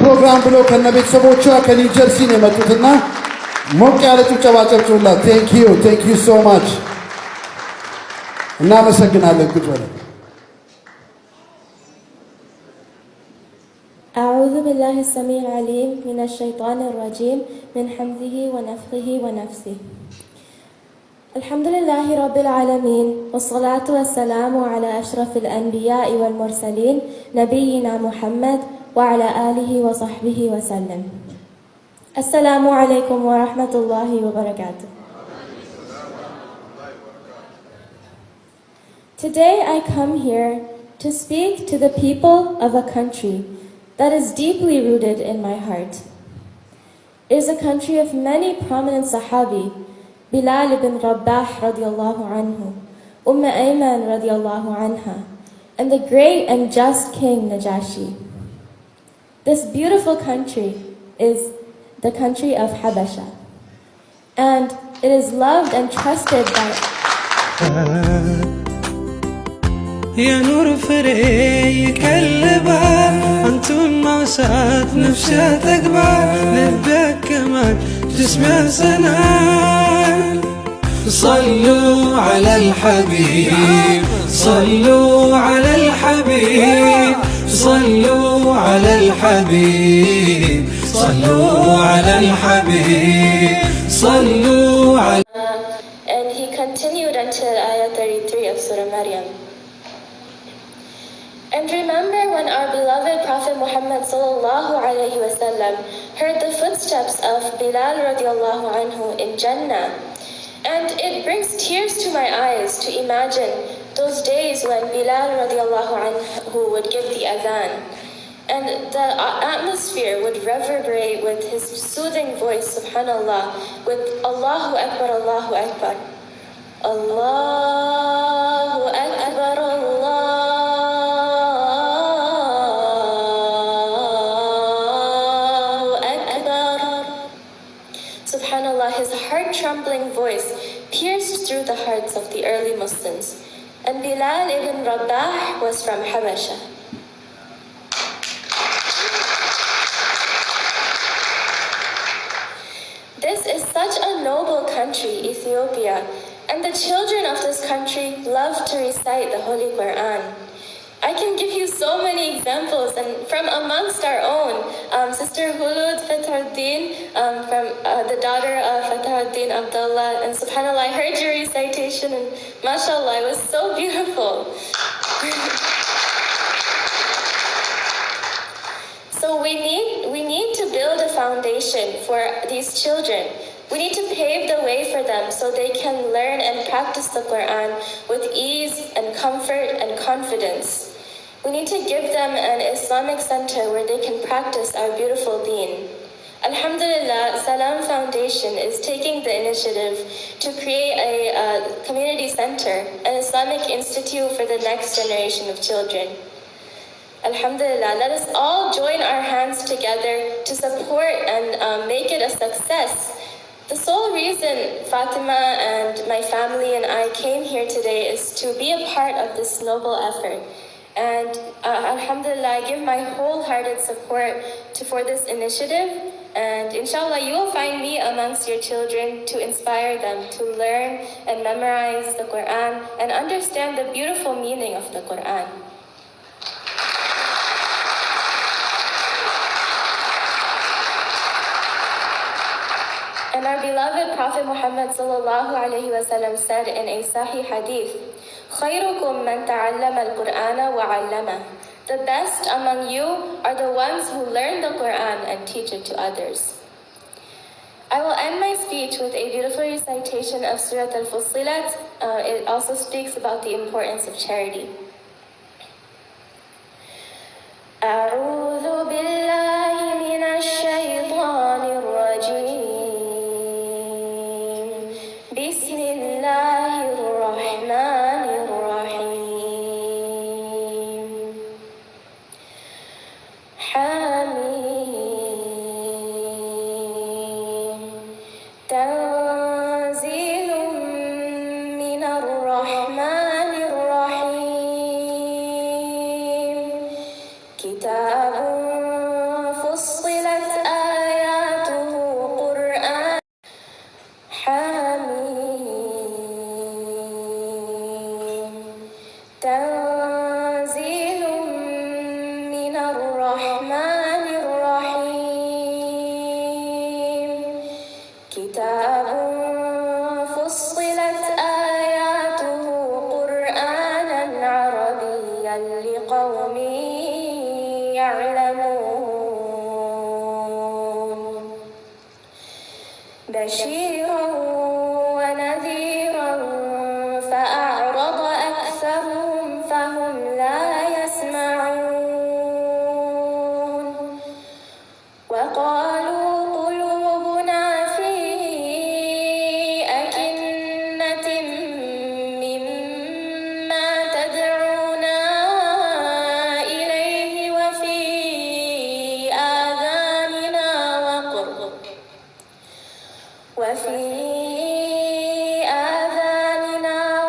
ፕሮግራም ብሎ ከነ ቤተሰቦቿ ከኒው ጀርሲ ነው የመጡትና ሞቅ ያለ ጭብጨባ ጨብጭቡላት። ቴንክ ዩ ሶ ማች። እናመሰግናለን። ቁጭ በሉ። أعوذ بالله السميع العليم من الشيطان الرجيم من حمزه ونفخه ونفسه. الحمد لله رب العالمين والصلاة والسلام على أشرف الأنبياء والمرسلين نبينا محمد وعلى آله وصحبه وسلم. السلام عليكم ورحمة الله وبركاته. Today I come here to speak to the people of a country that is deeply rooted in my heart. It is a country of many prominent Sahabi, Bilal ibn Rabah radiallahu anhu, Ayman radiallahu anha, and the great and just King Najashi. This beautiful country is the country of Habasha, and it is loved and trusted by يا نور فريق الباب أنتم موسات نفسها تكبر نبدأ كمان جسمها سنان صلوا على الحبيب صلوا على الحبيب صلوا على الحبيب صلوا على الحبيب صلوا على. And he continued until ayah 33 of Surah Maryam. And remember when our beloved Prophet Muhammad sallallahu alaihi wasallam heard the footsteps of Bilal radiallahu anhu in Jannah, and it brings tears to my eyes to imagine those days when Bilal radiallahu anhu would give the adhan, and the atmosphere would reverberate with his soothing voice, subhanallah, with Allahu Akbar, Allahu Akbar, Allahu Akbar, his heart-trembling voice pierced through the hearts of the early Muslims. And Bilal ibn Rabah was from Habasha. This is such a noble country, Ethiopia, and the children of this country love to recite the Holy Quran. I can give you so many examples, and from amongst our own, Sister Hulud Fatharuddin, from the daughter of Fatharuddin Abdullah, and subhanAllah, I heard your recitation, and mashallah, it was so beautiful. So we need to build a foundation for these children. We need to pave the way for them so they can learn and practice the Quran with ease and comfort and confidence. We need to give them an Islamic center where they can practice our beautiful deen. Alhamdulillah, Salam Foundation is taking the initiative to create a community center, an Islamic institute for the next generation of children. Alhamdulillah, let us all join our hands together to support and make it a success. The sole reason Fatima and my family and I came here today is to be a part of this noble effort. And alhamdulillah, I give my wholehearted support for this initiative. And inshallah, you will find me amongst your children to inspire them to learn and memorize the Quran and understand the beautiful meaning of the Quran. And our beloved Prophet Muhammad sallallahu alaihi wasallam said in a Sahih hadith, خيركم من تعلم القرآن وعلمه. The best among you are the ones who learn the Quran and teach it to others. I will end my speech with a beautiful recitation of Surah Al-Fussilat. It also speaks about the importance of charity. أعوذ بالله من الشيطان الرجيم. بسم الله الرحمن الرحيم. حميم. تنزيل من الرحمن الرحيم. كتاب بشيرا ونذيرا فأعرض أكثرهم فهم لا يسمعون وقالوا قلوبنا في أكنة مما تدعونا إليه وفي آذاننا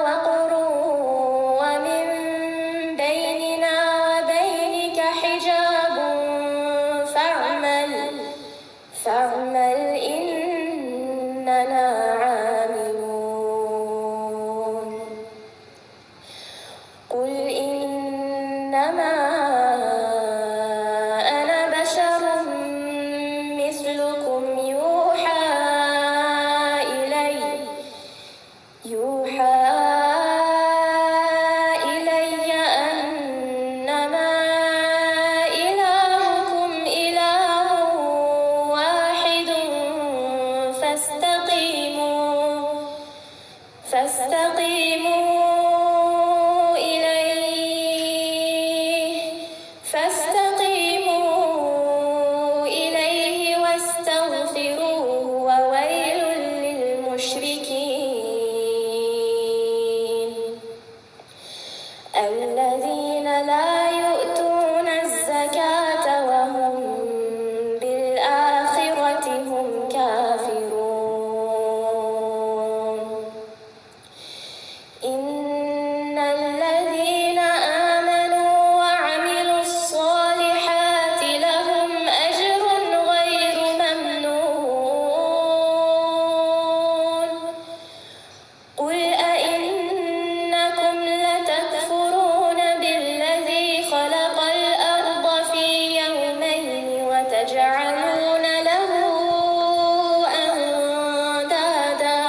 وقر ومن بيننا وبينك حجاب فاعمل إننا عاملون قل إنما أنا بشر مثلكم يوحى إلي أنما إلهكم إله واحد فاستقيموا إليه واستغفروه وويل للمشركين الذين لا يؤتون الزكاة وهم بالآخرة هم كافرون إن الذين آمنوا وعملوا الصالحات لهم أجر غير ممنون قل أئنكم لتكفرون بالذي خلق الأرض في يومين وتجعلون له أندادا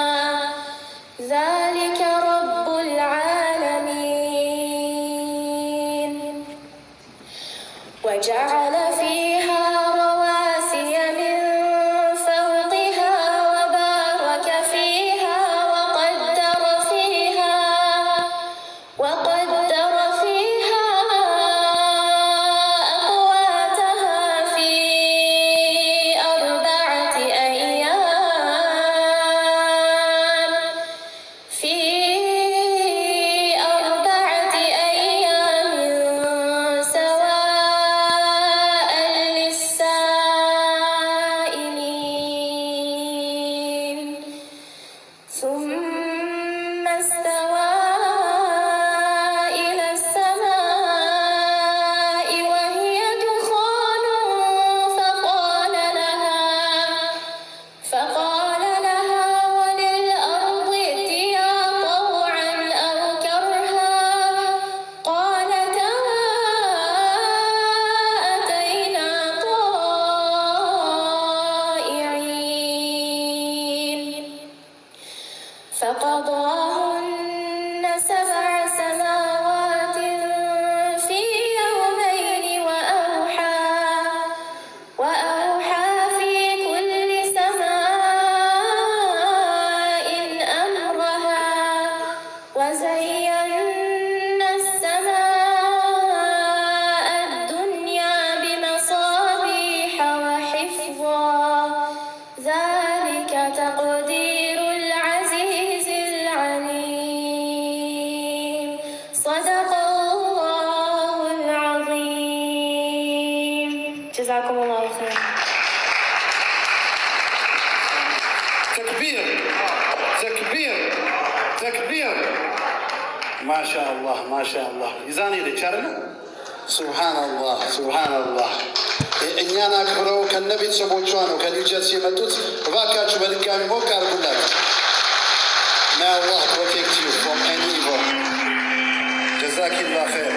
ذلك رب العالمين وجعل فيها رواسي من فوقها وبارك فيها وقدر فيها أقواتها في أربعة أيام سواء للسائلين ثم استوى إلى السماء وهي دخان فقال لها وللأرض ائتيا طوعا أو كرها قالتا أتينا طائعين فقضاهن 7 سماوات في يومين وأوحى في كل سماء أمرها وزينا السماء الدنيا بمصابيح وحفظا ذلك تقدير العزيز العليم صدق الله العظيم جزاكم الله خير تكبير تكبير تكبير ما شاء الله ما شاء الله يزاني لتشارنا سبحان الله سبحان الله እኛን አክብረው ከነ ቤተሰቦቿ ነው ከኒው ጀርሲ የመጡት። እባካችሁ በድጋሚ ሞቅ አድርጉላችሁ። May Allah protect you from any evil. ጀዛኪላህ ኸይር